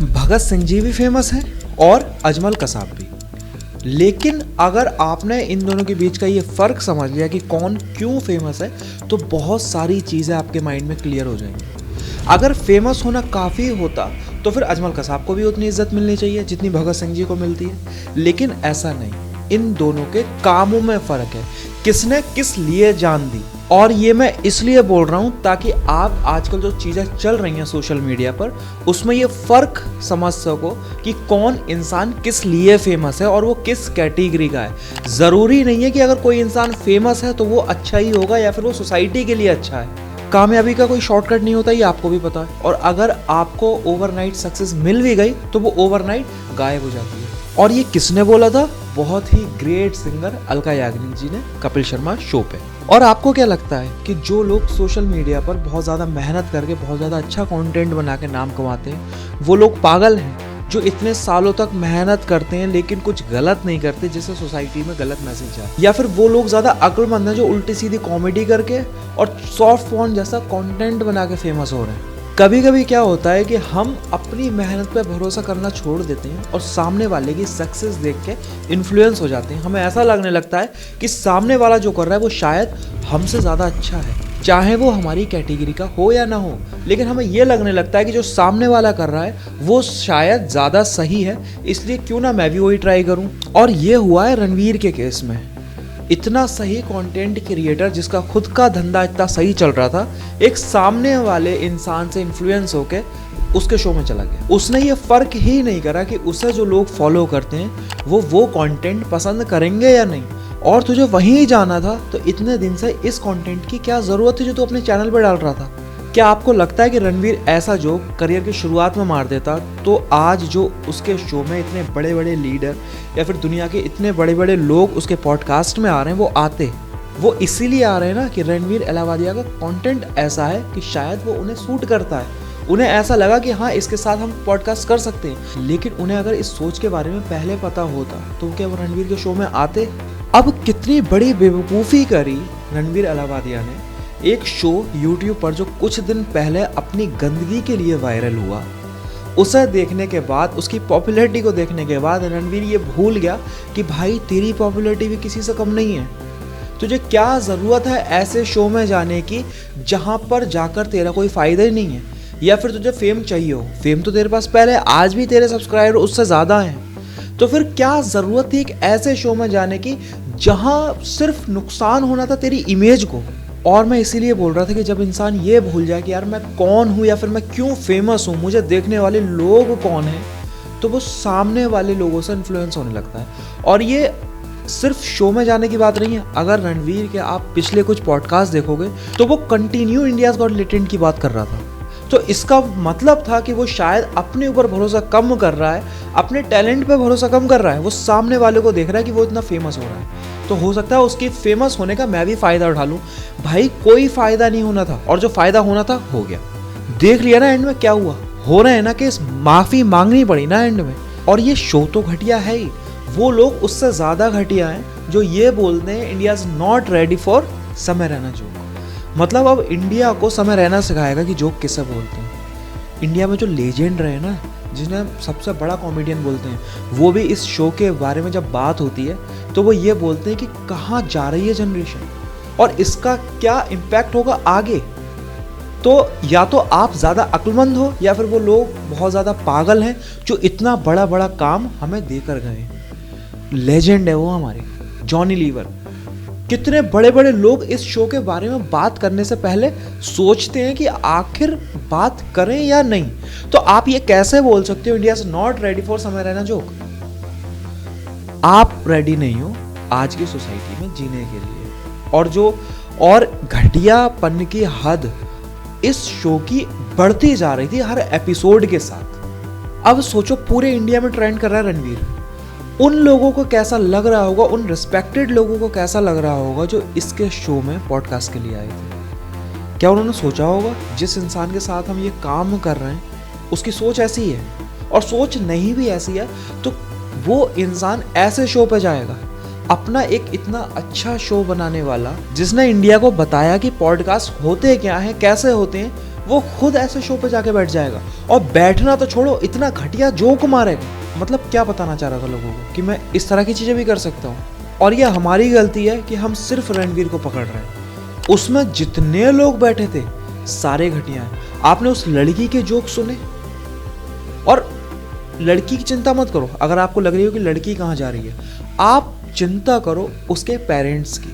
भगत सिंह जी भी फेमस हैं और अजमल कसाब भी। लेकिन अगर आपने इन दोनों के बीच का ये फ़र्क समझ लिया कि कौन क्यों फेमस है, तो बहुत सारी चीज़ें आपके माइंड में क्लियर हो जाएंगी। अगर फेमस होना काफ़ी होता तो फिर अजमल कसाब को भी उतनी इज्जत मिलनी चाहिए जितनी भगत सिंह जी को मिलती है, लेकिन ऐसा नहीं। इन दोनों के कामों में फ़र्क है, किसने किस लिए जान दी। और ये मैं इसलिए बोल रहा हूँ ताकि आप आजकल जो चीज़ें चल रही हैं सोशल मीडिया पर, उसमें ये फ़र्क समझ सको कि कौन इंसान किस लिए फेमस है और वो किस कैटेगरी का है। ज़रूरी नहीं है कि अगर कोई इंसान फेमस है तो वो अच्छा ही होगा या फिर वो सोसाइटी के लिए अच्छा है। कामयाबी का कोई शॉर्टकट नहीं होता, ये आपको भी पता है। और अगर आपको ओवरनाइट सक्सेस मिल भी गई तो वो ओवरनाइट गायब हो जाती है। और ये किसने बोला था? बहुत ही ग्रेट सिंगर अलका याग्निक जी ने कपिल शर्मा शो पे। और आपको क्या लगता है कि जो लोग सोशल मीडिया पर बहुत ज़्यादा मेहनत करके बहुत ज़्यादा अच्छा कंटेंट बना के नाम कमाते हैं, वो लोग पागल हैं जो इतने सालों तक मेहनत करते हैं लेकिन कुछ गलत नहीं करते जिससे सोसाइटी में गलत मैसेज जाए? या फिर वो लोग ज़्यादा अक्लमंद हैं जो उल्टी सीधी कॉमेडी करके और सॉफ्ट फोन जैसा कंटेंट बना के फेमस हो रहे हैं? कभी कभी क्या होता है कि हम अपनी मेहनत पे भरोसा करना छोड़ देते हैं और सामने वाले की सक्सेस देख के इन्फ्लुएंस हो जाते हैं। हमें ऐसा लगने लगता है कि सामने वाला जो कर रहा है वो शायद हमसे ज़्यादा अच्छा है, चाहे वो हमारी कैटेगरी का हो या ना हो। लेकिन हमें ये लगने लगता है कि जो सामने वाला कर रहा है वो शायद ज़्यादा सही है, इसलिए क्यों ना मैं भी वही ट्राई करूं। और ये हुआ है रणवीर के केस में। इतना सही कंटेंट क्रिएटर जिसका खुद का धंधा इतना सही चल रहा था, एक सामने वाले इंसान से इन्फ्लुएंस होके उसके शो में चला गया। उसने ये फ़र्क ही नहीं करा कि उसे जो लोग फॉलो करते हैं वो कंटेंट पसंद करेंगे या नहीं। और तुझे वहीं जाना था तो इतने दिन से इस कंटेंट की क्या ज़रूरत थी जो तू अपने चैनल पर डाल रहा था? क्या आपको लगता है कि रणवीर ऐसा जोक करियर की शुरुआत में मार देता तो आज जो उसके शो में इतने बड़े बड़े लीडर या फिर दुनिया के इतने बड़े बड़े लोग उसके पॉडकास्ट में आ रहे हैं वो आते? वो इसीलिए आ रहे हैं ना कि रणवीर अलाहाबादिया का कंटेंट ऐसा है कि शायद वो उन्हें सूट करता है। उन्हें ऐसा लगा कि हाँ, इसके साथ हम पॉडकास्ट कर सकते हैं। लेकिन उन्हें अगर इस सोच के बारे में पहले पता होता तो क्या वो रणवीर के शो में आते? अब कितनी बड़ी बेवकूफ़ी करी रणवीर अलाहाबादिया ने। एक शो YouTube पर जो कुछ दिन पहले अपनी गंदगी के लिए वायरल हुआ, उसे देखने के बाद, उसकी पॉपुलैरिटी को देखने के बाद रणवीर ये भूल गया कि भाई तेरी पॉपुलैरिटी भी किसी से कम नहीं है। तुझे क्या ज़रूरत है ऐसे शो में जाने की जहाँ पर जाकर तेरा कोई फ़ायदा ही नहीं है? या फिर तुझे फेम चाहिए हो? फेम तो तेरे पास पहले, आज भी तेरे सब्सक्राइबर उससे ज़्यादा हैं। तो फिर क्या ज़रूरत थी एक ऐसे शो में जाने की जहाँ सिर्फ नुकसान होना था तेरी इमेज को? और मैं इसीलिए बोल रहा था कि जब इंसान ये भूल जाए कि यार मैं कौन हूँ या फिर मैं क्यों फेमस हूँ, मुझे देखने वाले लोग कौन हैं, तो वो सामने वाले लोगों से इन्फ्लुएंस होने लगता है। और ये सिर्फ शो में जाने की बात नहीं है। अगर रणवीर के आप पिछले कुछ पॉडकास्ट देखोगे तो वो कंटिन्यू इंडियाज़ गॉट टैलेंट की बात कर रहा था। तो इसका मतलब था कि वो शायद अपने ऊपर भरोसा कम कर रहा है, अपने टैलेंट पे भरोसा कम कर रहा है। वो सामने वाले को देख रहा है कि वो इतना फेमस हो रहा है, तो हो सकता है उसकी फेमस होने का मैं भी फ़ायदा उठा लूँ। भाई कोई फ़ायदा नहीं होना था और जो फ़ायदा होना था हो गया। देख लिया ना एंड में क्या हुआ। हो रहे हैं ना कि माफ़ी मांगनी पड़ी ना एंड में। और ये शो तो घटिया है ही, वो लोग उससे ज़्यादा घटिया हैं जो ये बोलते हैं India is not ready for समय रहना जोक। मतलब अब इंडिया को समय रहना सिखाएगा कि जोक किससे बोलते हैं। इंडिया में जो लेजेंड रहे ना, जिन्हें सबसे बड़ा कॉमेडियन बोलते हैं, वो भी इस शो के बारे में जब बात होती है तो वो ये बोलते हैं कि कहाँ जा रही है जनरेशन और इसका क्या इम्पैक्ट होगा आगे। तो या तो आप ज़्यादा अक्लमंद हो या फिर वो लोग बहुत ज़्यादा पागल हैं जो इतना बड़ा बड़ा काम हमें देकर गए। लेजेंड है वो हमारे जॉनी लीवर। कितने बड़े बड़े लोग इस शो के बारे में बात करने से पहले सोचते हैं कि आखिर बात करें या नहीं। तो आप ये कैसे बोल सकते हो India is not ready for समय रहना जोक? आप रेडी नहीं हो आज की सोसाइटी में जीने के लिए। और घटियापन की हद इस शो की बढ़ती जा रही थी हर एपिसोड के साथ। अब सोचो पूरे इंडिया में ट्रेंड कर रहा है रणवीर। उन लोगों को कैसा लग रहा होगा, उन रिस्पेक्टेड लोगों को कैसा लग रहा होगा जो इसके शो में पॉडकास्ट के लिए आए थे? क्या उन्होंने सोचा होगा जिस इंसान के साथ हम ये काम कर रहे हैं उसकी सोच ऐसी है, और सोच नहीं भी ऐसी है तो वो इंसान ऐसे शो पे जाएगा? अपना एक इतना अच्छा शो बनाने वाला जिसने इंडिया को बताया कि पॉडकास्ट होते क्या हैं, कैसे होते हैं, वो खुद ऐसे शो पे जाके बैठ जाएगा, और बैठना तो छोड़ो, इतना घटिया जोक मारेगा। मतलब क्या बताना चाह रहा था लोगों को कि मैं इस तरह की चीज़ें भी कर सकता हूँ। और ये हमारी गलती है कि हम सिर्फ रणवीर को पकड़ रहे हैं। उसमें जितने लोग बैठे थे सारे घटिया हैं। आपने उस लड़की के जोक सुने? और लड़की की चिंता मत करो, अगर आपको लग रही हो कि लड़की कहाँ जा रही है, आप चिंता करो उसके पेरेंट्स की,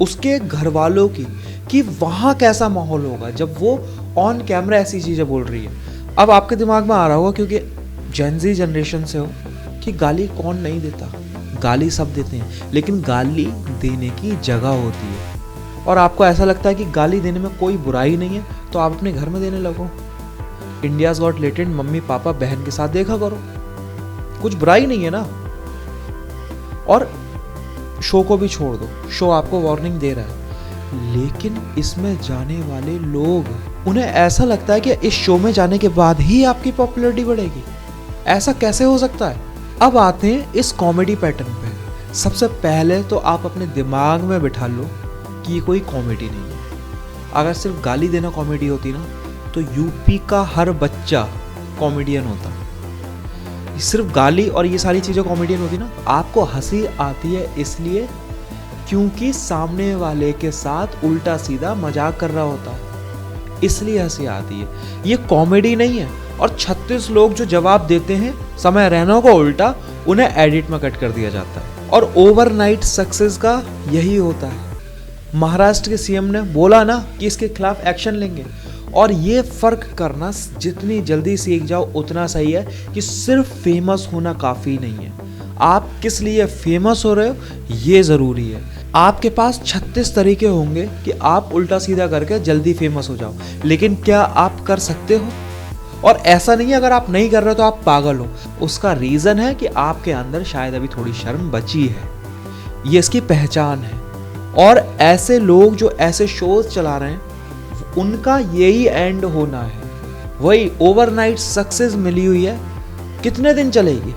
उसके घर वालों की, कि वहाँ कैसा माहौल होगा जब वो ऑन कैमरा ऐसी चीज़ें बोल रही है। अब आपके दिमाग में आ रहा होगा, क्योंकि जेन ज़ी जनरेशन से हो, कि गाली कौन नहीं देता, गाली सब देते हैं, लेकिन गाली देने की जगह होती है। और आपको ऐसा लगता है कि गाली देने में कोई बुराई नहीं है, तो आप अपने घर में देने लगो। India's got talent mummy papa बहन के साथ देखा करो, कुछ बुराई नहीं है ना। और शो को भी छोड़ दो, शो आपको वार्निंग दे रहा है, लेकिन इसमें जाने वाले लोग, उन्हें ऐसा लगता है कि इस शो में जाने के बाद ही आपकी पॉपुलैरिटी बढ़ेगी। ऐसा कैसे हो सकता है? अब आते हैं इस कॉमेडी पैटर्न पे। सबसे पहले तो आप अपने दिमाग में बिठा लो कि ये कोई कॉमेडी नहीं है। अगर सिर्फ गाली देना कॉमेडी होती ना, तो यूपी का हर बच्चा कॉमेडियन होता। सिर्फ गाली और ये सारी चीज़ें कॉमेडियन होती ना, आपको हंसी आती है इसलिए क्योंकि सामने वाले के साथ उल्टा सीधा मजाक कर रहा होता है, इसलिए हंसी आती है। ये कॉमेडी नहीं है। और 36 लोग जो जवाब देते हैं समय रैना को उल्टा, उन्हें एडिट में कट कर दिया जाता है। और ओवरनाइट सक्सेस का यही होता है। महाराष्ट्र के सीएम ने बोला ना कि इसके खिलाफ एक्शन लेंगे, और ये फ़र्क करना जितनी जल्दी सीख जाओ उतना सही है कि सिर्फ फेमस होना काफ़ी नहीं है। आप किस लिए फेमस हो रहे हो ये ज़रूरी है। आपके पास 36 तरीके होंगे कि आप उल्टा सीधा करके जल्दी फेमस हो जाओ, लेकिन क्या आप कर सकते हो? और ऐसा नहीं है अगर आप नहीं कर रहे हो तो आप पागल हो। उसका रीज़न है कि आपके अंदर शायद अभी थोड़ी शर्म बची है, ये इसकी पहचान है। और ऐसे लोग जो ऐसे शोज चला रहे हैं, उनका यही एंड होना है। वही ओवरनाइट सक्सेस मिली हुई है, कितने दिन चलेगी?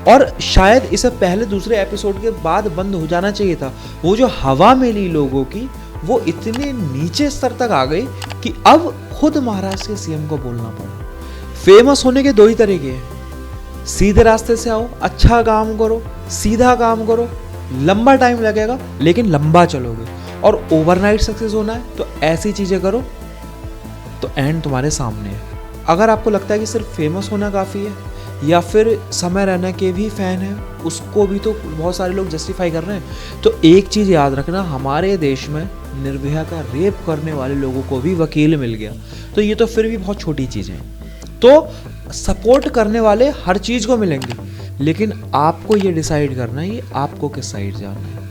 और शायद इसे पहले दूसरे एपिसोड के बाद बंद हो जाना चाहिए था। वो जो हवा मिली लोगों की, वो इतने नीचे स्तर तक आ गई कि अब खुद महाराष्ट्र के सीएम को बोलना पड़ा। फेमस होने के 2 ही तरीके हैं, सीधे रास्ते से आओ, अच्छा काम करो, सीधा काम करो, लंबा टाइम लगेगा लेकिन लंबा चलोगे। और ओवरनाइट सक्सेस होना है तो ऐसी चीज़ें करो तो एंड तुम्हारे सामने है। अगर आपको लगता है कि सिर्फ फेमस होना काफ़ी है, या फिर समय रहना के भी फ़ैन है, उसको भी तो बहुत सारे लोग जस्टिफाई कर रहे हैं, तो एक चीज़ याद रखना, हमारे देश में निर्भया का रेप करने वाले लोगों को भी वकील मिल गया, तो ये तो फिर भी बहुत छोटी चीज़ है। तो सपोर्ट करने वाले हर चीज़ को मिलेंगे, लेकिन आपको ये डिसाइड करना है आपको किस साइड जाना है।